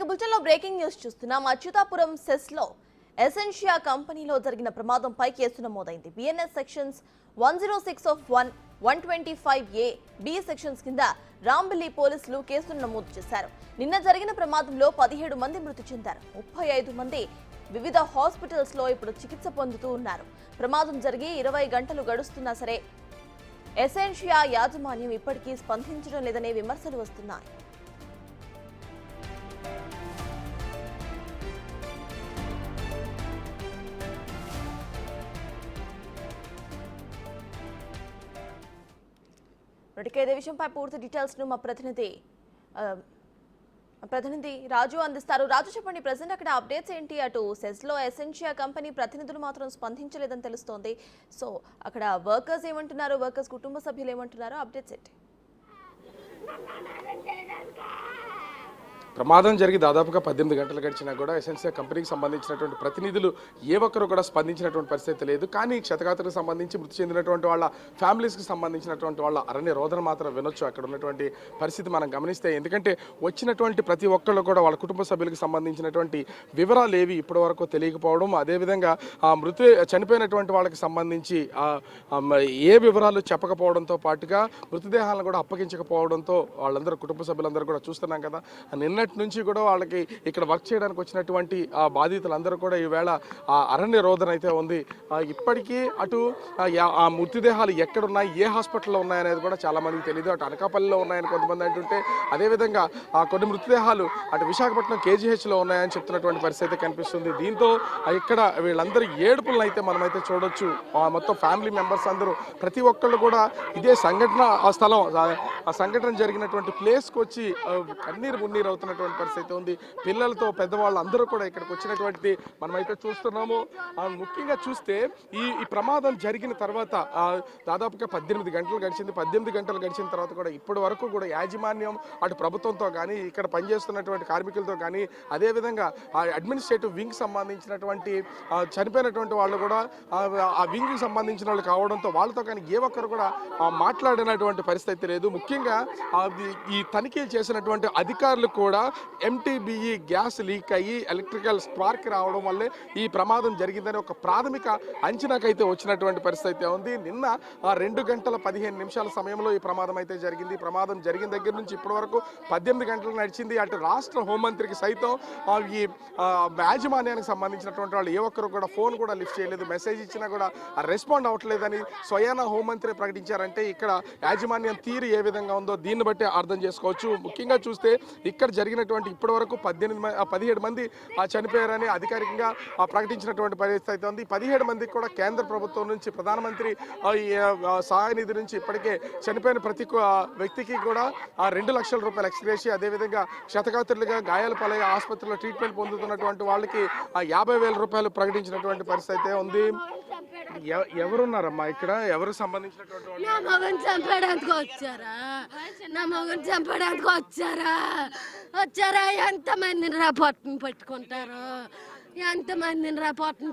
బులెటిన్లో breaking news చూస్తున్నాం. Atchutapuram సెస్లో Essentia కంపెనీలో జరిగిన ప్రమాదంపై కేసు నమోదైంది. BNS sections 106(1), 125A, B sections కింద రాంబిల్లి పోలీసులు కేసును నమోదు చేశారు. నిన్న జరిగిన ప్రమాదంలో 17 మంది మృతి చెందారు. 35 మంది వివిధ హాస్పిటల్స్ లో ఇప్పుడు చికిత్స పొందుతూ ఉన్నారు. ప్రమాదం జరిగి 20 గంటలు గడుస్తున్నా సరే ఎసెన్షియా యాజమాన్యం ఇప్పటికీ స్పందించడం లేదనే విమర్శలు వస్తున్నాయి. ఇదే విషయంపై పూర్తి డీటెయిల్స్ ను మా ప్రతినిధి రాజు అందిస్తారు. రాజు, చెప్పండి, ప్రెసెంట్ అక్కడ అప్డేట్స్ ఏంటి? అటు సెస్ లో ఎసెన్షియా కంపెనీ ప్రతినిధులు మాత్రం స్పందించలేదని తెలుస్తోంది. సో అక్కడ వర్కర్స్ ఏమంటున్నారు, వర్కర్స్ కుటుంబ సభ్యులు ఏమంటున్నారు, అప్డేట్స్ ఏంటి? ప్రమాదం జరిగి దాదాపుగా 18 గంటలు గడిచినా కూడా ఎసెన్షియా కంపెనీకి సంబంధించినటువంటి ప్రతినిధులు ఏ ఒక్కరు కూడా స్పందించినటువంటి పరిస్థితి లేదు. కానీ క్షతగాత్రకు సంబంధించి మృతి చెందినటువంటి వాళ్ళ ఫ్యామిలీస్కి సంబంధించినటువంటి వాళ్ళ అరణ్య రోదన మాత్రం వినొచ్చు అక్కడ ఉన్నటువంటి పరిస్థితి మనం గమనిస్తే. ఎందుకంటే వచ్చినటువంటి ప్రతి ఒక్కళ్ళు కూడా వాళ్ళ కుటుంబ సభ్యులకు సంబంధించినటువంటి వివరాలు ఏవి ఇప్పటి వరకు తెలియకపోవడం, అదేవిధంగా ఆ చనిపోయినటువంటి వాళ్ళకి సంబంధించి ఏ వివరాలు చెప్పకపోవడంతో పాటుగా మృతదేహాలను కూడా అప్పగించకపోవడంతో వాళ్ళందరూ కుటుంబ సభ్యులందరూ కూడా చూస్తున్నాం కదా. నిన్న నుంచి కూడా వాళ్ళకి ఇక్కడ వర్క్ చేయడానికి వచ్చినటువంటి ఆ బాధితులందరూ కూడా ఈవేళ ఆ అరణ్య రోదన అయితే ఉంది. ఇప్పటికీ అటు ఆ మృతదేహాలు ఎక్కడున్నాయి, ఏ హాస్పిటల్లో ఉన్నాయనేది కూడా చాలా మందికి తెలియదు. అటు అనకాపల్లిలో ఉన్నాయని కొంతమంది అంటుంటే, అదేవిధంగా కొన్ని మృతదేహాలు అటు విశాఖపట్నం KGHలో ఉన్నాయని చెప్తున్నటువంటి పరిస్థితి కనిపిస్తుంది. దీంతో ఇక్కడ వీళ్ళందరూ ఏడుపులను అయితే మనమైతే చూడొచ్చు. మొత్తం ఫ్యామిలీ మెంబర్స్ అందరూ ప్రతి ఒక్కళ్ళు కూడా ఇదే సంఘటన ఆ స్థలం, ఆ సంఘటన జరిగినటువంటి ప్లేస్కి వచ్చి కన్నీరు మున్నీరు అవుతున్నటువంటి పరిస్థితి ఉంది. పిల్లలతో పెద్దవాళ్ళు అందరూ కూడా ఇక్కడికి వచ్చినటువంటిది మనమైతే చూస్తున్నాము. ముఖ్యంగా చూస్తే ఈ ప్రమాదం జరిగిన తర్వాత దాదాపుగా 18 గంటలు గడిచింది. 18 గంటలు గడిచిన తర్వాత కూడా ఇప్పటి వరకు కూడా యాజమాన్యం అటు ప్రభుత్వంతో కానీ, ఇక్కడ పనిచేస్తున్నటువంటి కార్మికులతో కానీ, అదేవిధంగా ఆ అడ్మినిస్ట్రేటివ్ వింగ్ సంబంధించినటువంటి చనిపోయినటువంటి వాళ్ళు కూడా ఆ వింగ్కి సంబంధించిన వాళ్ళు కావడంతో వాళ్ళతో కానీ ఏ ఒక్కరు కూడా మాట్లాడినటువంటి పరిస్థితి లేదు. ముఖ్యంగా ఈ తనిఖీలు చేసినటువంటి అధికారులు కూడా MTBE గ్యాస్ లీక్ అయ్యి ఎలక్ట్రికల్ స్పార్క్ రావడం వల్లే ఈ ప్రమాదం జరిగిందని ఒక ప్రాథమిక అంచనాకైతే వచ్చినటువంటి పరిస్థితి ఉంది. నిన్న 2 గంటల 15 నిమిషాల సమయంలో ఈ ప్రమాదం అయితే జరిగింది. ప్రమాదం జరిగిన దగ్గర నుంచి ఇప్పటి వరకు 18 గంటలు నడిచింది. అటు రాష్ట్ర హోంమంత్రికి సైతం ఈ యాజమాన్యానికి సంబంధించినటువంటి వాళ్ళు ఏ ఒక్కరు కూడా ఫోన్ కూడా లిఫ్ట్ చేయలేదు. మెసేజ్ ఇచ్చినా కూడా రెస్పాండ్ అవ్వట్లేదని స్వయాన హోంమంత్రి ప్రకటించారంటే ఇక్కడ యాజమాన్యం తీరు ఏ విధంగా ఉందో దీన్ని బట్టి అర్థం చేసుకోవచ్చు. ముఖ్యంగా చూస్తే ఇక్కడ జరిగినటువంటి ఇప్పటి వరకు 17 మంది చనిపోయారని అధికారికంగా ప్రకటించినటువంటి పరిస్థితి ఉంది. 17 మందికి కూడా కేంద్ర ప్రభుత్వం నుంచి, ప్రధానమంత్రి సహాయ నిధి నుంచి ఇప్పటికే చనిపోయిన ప్రతి వ్యక్తికి కూడా 2 లక్షల రూపాయల ఎక్స్గ్రేషియా, అదేవిధంగా క్షతగాత్రులుగా గాయాల పాలై ఆసుపత్రిలో ట్రీట్మెంట్ పొందుతున్నటువంటి వాళ్ళకి 50,000 రూపాయలు ప్రకటించినటువంటి పరిస్థితి ఉంది. ఎవరున్నారమ్మా ఇక్కడ? ఎవరు సంబంధించినటువంటి వాళ్ళు? నా మగన్ చంపడానికి వచ్చారా? ఎంతమందిని పొట్టను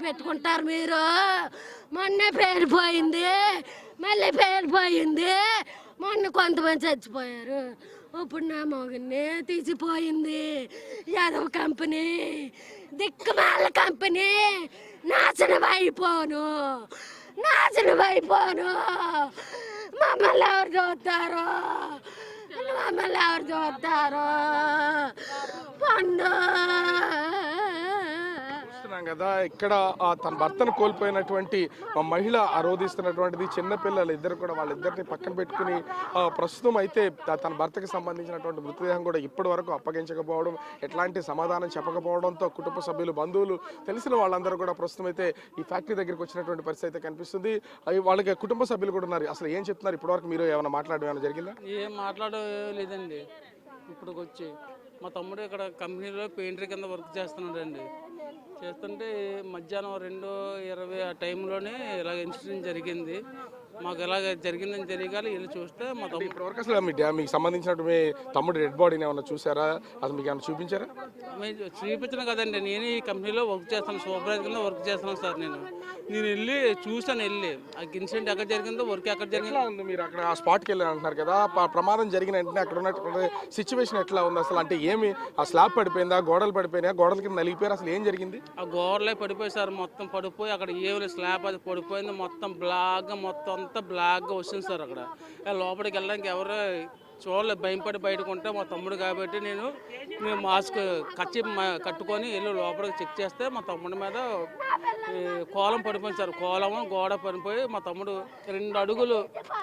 పెట్టుకుంటారు మీరు? మొన్నే పేలిపోయింది, మళ్ళీ పేలిపోయింది. మొన్న కొంతమంది చచ్చిపోయారు. ఇప్పుడు నా మగన్ని తీసిపోయింది యాదవ్ కంపెనీ, దిక్కుమాల కంపెనీ. నాశనం అయిపోను. మమ్మల్ని ఎవరు చూస్తారు? పండు కదా. ఇక్కడ తన భర్తను కోల్పోయినటువంటి మహిళ ఆరోధిస్తున్నటువంటిది చిన్నపిల్లలు ఇద్దరు కూడా, వాళ్ళిద్దరిని పక్కన పెట్టుకుని ప్రస్తుతం అయితే తన భర్తకి సంబంధించినటువంటి మృతదేహం కూడా ఇప్పటి వరకు అప్పగించకపోవడం, ఎట్లాంటి సమాధానం చెప్పకపోవడంతో కుటుంబ సభ్యులు, బంధువులు, తెలిసిన వాళ్ళందరూ కూడా ప్రస్తుతం అయితే ఈ ఫ్యాక్టరీ దగ్గరికి వచ్చినటువంటి పరిస్థితి అయితే కనిపిస్తుంది. వాళ్ళకి కుటుంబ సభ్యులు కూడా ఉన్నారు. అసలు ఏం చెప్తున్నారు? ఇప్పటివరకు మీరు ఏమైనా మాట్లాడడం జరిగిందా? ఏం మాట్లాడలేదండి. ఇప్పుడు వచ్చి మా తమ్ముడు ఇక్కడ కంపెనీలో పెయింటర్ కింద వర్క్ చేస్తున్నాడండి. చేస్తుంటే మధ్యాహ్నం 2:20 ఆ టైంలోనే ఇలాగ ఇన్సిడెంట్ జరిగింది. మాకు ఇలాగ జరిగిందని తెలియగాలి వెళ్ళి చూస్తే మా తమ్ముడు ఇప్పటివరకు అసలు మీకు సంబంధించినట్టు మీ తమ్ముడు డెడ్ బాడీని ఏమన్నా చూసారా, అసలు మీకు ఏమైనా చూపించారా? చూపించను కదండి, నేను ఈ కంపెనీలో వర్క్ చేస్తాను, సూపర్వైజర్ కింద వర్క్ చేస్తున్నాను సార్. నేను వెళ్ళి చూసాను, వెళ్ళి ఆ ఇన్సిడెంట్ ఎక్కడ జరిగిందో, వర్క్ ఎక్కడ జరిగిందో. ఎట్లా ఉంది మీరు అక్కడ ఆ స్పాట్కి వెళ్ళి అంటున్నారు కదా, ప్రమాదం జరిగిన వెంటనే అక్కడ ఉన్నటువంటి సిచ్యువేషన్ ఎట్లా ఉంది అసలు? అంటే ఏమి ఆ స్లాబ్ పడిపోయిందా, గోడలు పడిపోయినా, గోడల కింద నలిగిపోయారు, అసలు ఏం జరిగింది? ఆ గోడలే పడిపోయి సార్, మొత్తం పడిపోయి అక్కడ ఏమి స్లాబ్ అది పడిపోయింది, మొత్తం బ్లాక్గా, మొత్తం అంతా బ్లాక్గా వస్తుంది సార్. అక్కడ లోపలికి వెళ్ళడానికి ఎవరు చూడలేదు, భయపడి బయటకు ఉంటే మా తమ్ముడు కాబట్టి నేను మాస్క్ కట్టుకొని వెళ్ళి లోపలికి చెక్ చేస్తే మా తమ్ముడి మీద కోలం పడిపోయింది సార్. కోలము గోడ పడిపోయి మా తమ్ముడు 2 అడుగులు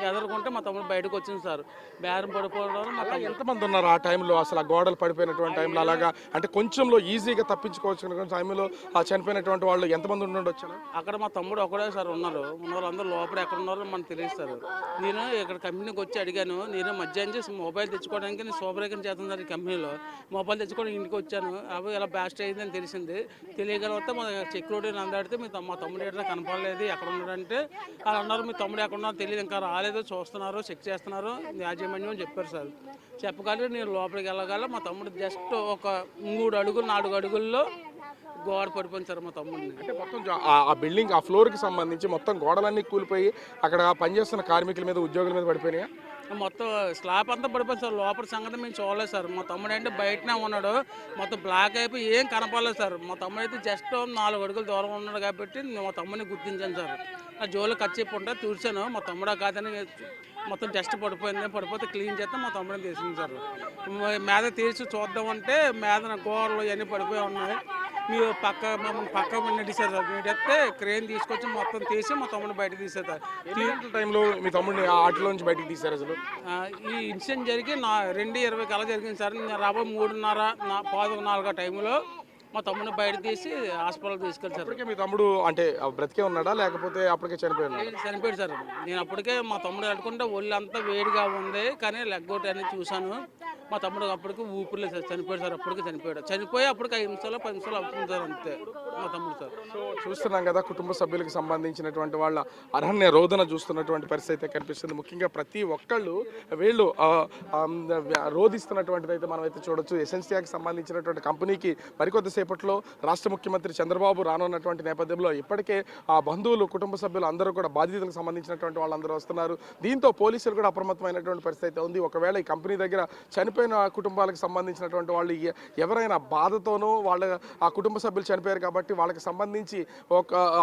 ఎదరుకుంటే మా తమ్ముడు బయటకు వచ్చింది సార్. బేరం పడిపోవడం మా తమ్ముడు. ఎంతమంది ఉన్నారు ఆ టైంలో అసలు? ఆ గోడలు పడిపోయినటువంటి టైంలో అలాగా అంటే కొంచెంలో ఈజీగా తప్పించుకోవచ్చు టైంలో ఆ చనిపోయినటువంటి వాళ్ళు ఎంతమంది ఉండొచ్చు? అక్కడ మా తమ్ముడు ఒకడే సార్ ఉన్నారు. ఉన్న వాళ్ళందరూ లోపల ఎక్కడ ఉన్నారో మనకు తెలియదు సార్. నేను ఇక్కడ కంపెనీకి వచ్చి అడిగాను, నేను మధ్యాహ్నం చేసి మొబైల్ తెచ్చుకోవడానికి నేను సూపర్వైజర్ చేస్తున్నాను ఈ కంపెనీలో. మొబైల్ తెచ్చుకోవడానికి ఇంటికి వచ్చాను, అవి ఇలా బ్యాస్ట్ అయిందని తెలిసింది. తెలియగలిగితే మా సెక్యూరిటీని అందడితే మా తమ్ముడు ఎట్లా కనపడలేదు, ఎక్కడ ఉన్నాడంటే వాళ్ళు అన్నారు మీ తమ్ముడు ఎక్కడ ఉన్నారో తెలియదు, ఇంకా రాలేదు, చూస్తున్నారు, చెక్ చేస్తున్నారు యాజమాన్యం అని చెప్పారు సార్. చెప్పగలిగి నేను లోపలికి వెళ్ళగల మా తమ్ముడు జస్ట్ ఒక 3 అడుగులు 4 అడుగుల్లో గోడ పడిపోయింది సార్ మా తమ్ముడిని. అంటే మొత్తం ఆ బిల్డింగ్ ఆ ఫ్లోర్కి సంబంధించి మొత్తం గోడలన్నీ కూలిపోయి అక్కడ పనిచేస్తున్న కార్మికుల మీద, ఉద్యోగుల మీద పడిపోయినాయా? మొత్తం స్లాబ్ అంతా పడిపోయింది సార్. లోపల సంగతి మేము చూడలేదు సార్. మా తమ్ముడు అంటే బయటనే ఉన్నాడు, మొత్తం బ్లాక్ అయిపోయి ఏం కనపడలేదు సార్. మా తమ్ముడు అయితే జస్ట్ 4 అడుగులు దూరం ఉన్నాడు కాబట్టి మా తమ్ముడిని గుర్తించాను సార్. ఆ జోలు కచ్చిప్పు ఉంటే చూశాను, మా తమ్ముడా కాదని మొత్తం జస్ట్ పడిపోయింది. పడిపోతే క్లీన్ చేస్తే మా తమ్ముడిని తీసింది సార్. మీద తీసి చూద్దామంటే మీద గోడలు ఇవన్నీ పడిపోయి ఉన్నాయి. మీరు పక్క నెట్టేశారు సార్. నెట్టేస్తే క్రేన్ తీసుకొచ్చి మొత్తం తీసి మా తమ్ముడిని బయట తీసారు సార్. టైంలో మీ తమ్ముడిని ఆటలో నుంచి బయటకు తీశారు అసలు? ఈ ఇన్సిడెంట్ జరిగి 2:20 కల్లా జరిగింది సార్. రాబోయే 3:30 టైంలో మా తమ్ముడిని బయట తీసి హాస్పిటల్కి తీసుకెళ్తారు. మీ తమ్ముడు అంటే బ్రతికే ఉన్నాడా లేకపోతే అప్పటికే చనిపోయాడు? చనిపోయాడు సార్. నేను అప్పటికే మా తమ్ముడు కట్టుకుంటే ఒళ్ళు అంతా వేడిగా ఉంది, కానీ లెగ్ అవుట్ అనేది చూశాను. మా తమ్ముడు అప్పటికి ఊపిరిలేదు సార్, చనిపోయాడు సార్. అప్పటికి చనిపోయి అప్పటికి 5 నిమిషాలు 10 నిమిషాలు అవుతుంది సార్, అంతే మా తమ్ముడు సార్. చూస్తున్నాం కదా, కుటుంబ సభ్యులకు సంబంధించినటువంటి వాళ్ళ అరణ్య రోదన చూస్తున్నటువంటి పరిస్థితి అయితే కనిపిస్తుంది. ముఖ్యంగా ప్రతి ఒక్కళ్ళు వీళ్ళు రోధిస్తున్నటువంటిది అయితే మనం అయితే చూడొచ్చు. ఎసెన్షియాకి సంబంధించినటువంటి కంపెనీకి మరికొద్దిసేపట్లో రాష్ట్ర ముఖ్యమంత్రి చంద్రబాబు రానున్నటువంటి నేపథ్యంలో ఇప్పటికే ఆ బంధువులు, కుటుంబ సభ్యులు అందరూ కూడా బాధితులకు సంబంధించినటువంటి వాళ్ళందరూ వస్తున్నారు. దీంతో పోలీసులు కూడా అప్రమత్తమైనటువంటి పరిస్థితి అయితే ఉంది. ఒకవేళ ఈ కంపెనీ దగ్గర చనిపోయిన కుటుంబాలకు సంబంధించినటువంటి వాళ్ళు ఎవరైనా బాధతోనూ వాళ్ళ ఆ కుటుంబ సభ్యులు చనిపోయారు కాబట్టి వాళ్ళకి సంబంధించి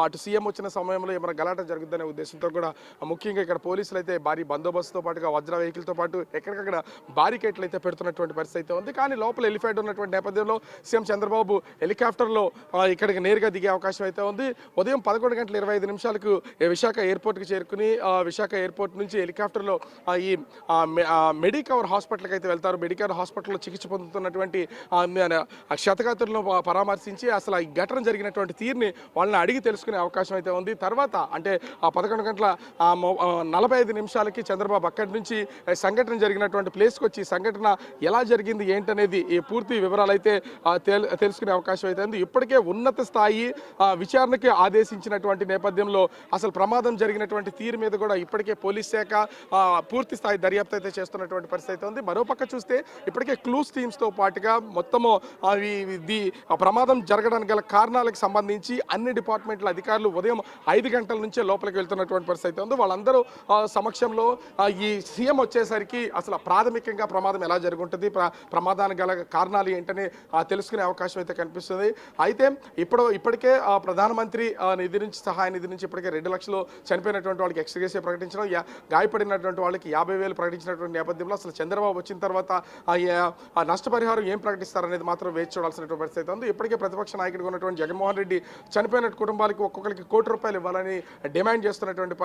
అటు సీఎం వచ్చిన సమయంలో ఏమైనా గలాట జరుగుతుందనే ఉద్దేశంతో కూడా ముఖ్యంగా ఇక్కడ పోలీసులు అయితే భారీ బందోబస్తుతో పాటుగా వజ్ర వెహికల్తో పాటు ఎక్కడికక్కడ బారికేట్లు అయితే పెడుతున్నటువంటి పరిస్థితి అయితే ఉంది. కానీ లోపల ఎలిఫైడ్ ఉన్నటువంటి నేపథ్యంలో సీఎం చంద్రబాబు హెలికాప్టర్లో ఇక్కడికి నేరుగా దిగే అవకాశం అయితే ఉంది. ఉదయం 11:25 విశాఖ ఎయిర్పోర్ట్కి చేరుకుని విశాఖ ఎయిర్పోర్ట్ నుంచి హెలికాప్టర్లో ఈ మెడికవర్ హాస్పిటల్కి అయితే వెళ్తారు. మెడికవర్ హాస్పిటల్లో చికిత్స పొందుతున్నటువంటి క్షతగాత్రులను పరామర్శించి అసలు ఈ ఘటన జరిగినటువంటి తీరుని వాళ్ళని అడిగి తెలుసుకునే అవకాశం అయితే ఉంది. తర్వాత అంటే 11:45 చంద్రబాబు అక్కడి నుంచి సంఘటన జరిగినటువంటి ప్లేస్కి వచ్చి సంఘటన ఎలా జరిగింది ఏంటనేది ఈ పూర్తి వివరాలు అయితే తెలుసుకునే అవకాశం అయితే ఉంది. ఇప్పటికే ఉన్నత స్థాయి విచారణకి ఆదేశించినటువంటి నేపథ్యంలో అసలు ప్రమాదం జరిగినటువంటి తీరు మీద కూడా ఇప్పటికే పోలీస్ శాఖ పూర్తి స్థాయి దర్యాప్తు అయితే చేస్తున్నటువంటి పరిస్థితి అయితే ఉంది. మరోపక్క చూస్తే ఇప్పటికే క్లూస్ టీమ్స్తో పాటుగా మొత్తము ప్రమాదం జరగడానికి గల కారణాలకు సంబంధించి అన్ని డిపార్ట్మెంట్ల అధికారులు ఉదయం 5 గంటల నుంచే లోపలికి వెళ్తున్నటువంటి పరిస్థితి ఉంది. వాళ్ళందరూ సమక్షంలో ఈ సీఎం వచ్చేసరికి అసలు ప్రాథమికంగా ప్రమాదం ఎలా జరుగుతుంది, ప్రమాదానికి గల కారణాలు ఏంటని తెలుసుకునే అవకాశం అయితే కనిపిస్తుంది. అయితే ఇప్పటికే ప్రధానమంత్రి నిధి నుంచి, సహాయ నిధి నుంచి ఇప్పటికే 2 లక్షలు చనిపోయినటువంటి వాళ్ళకి ఎక్స్గ్రేషియా ప్రకటించడం, గాయపడినటువంటి వాళ్ళకి 50,000 ప్రకటించినటువంటి నేపథ్యంలో అసలు చంద్రబాబు వచ్చిన తర్వాత నష్టపరిహారం ఏం ప్రకటిస్తారనేది మాత్రం వేచి చూడాల్సినటువంటి పరిస్థితి ఉంది. ఇప్పటికే ప్రతిపక్ష నాయకుడిగా ఉన్నటువంటి జగన్మోహన్ రెడ్డి చనిపోయిన కుటుంబాలకి ఒక్కొక్కరికి ₹1 కోటి ఇవ్వాలని డిమాండ్ చేస్తున్నటువంటి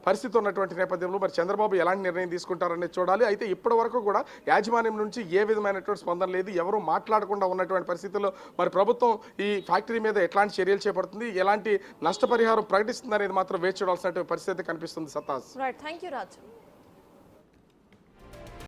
పరిస్థితి ఉన్నటువంటి నేపథ్యంలో మరి చంద్రబాబు ఎలాంటి నిర్ణయం తీసుకుంటారనేది చూడాలి. అయితే ఇప్పటి వరకు కూడా యాజమాన్యం నుంచి ఏ విధమైనటువంటి స్పందన లేదు. ఎవరు మాట్లాడకుండా ఉన్నటువంటి పరిస్థితుల్లో మరి ప్రభుత్వం ఈ ఫ్యాక్టరీ మీద ఎట్లాంటి చర్యలు చేపడుతుంది, ఎలాంటి నష్టపరిహారం ప్రకటిస్తుంది అనేది మాత్రం వేచి చూడాల్సినటువంటి పరిస్థితి కనిపిస్తుంది. సత్తాజ్. రైట్, థాంక్యూ రాజు.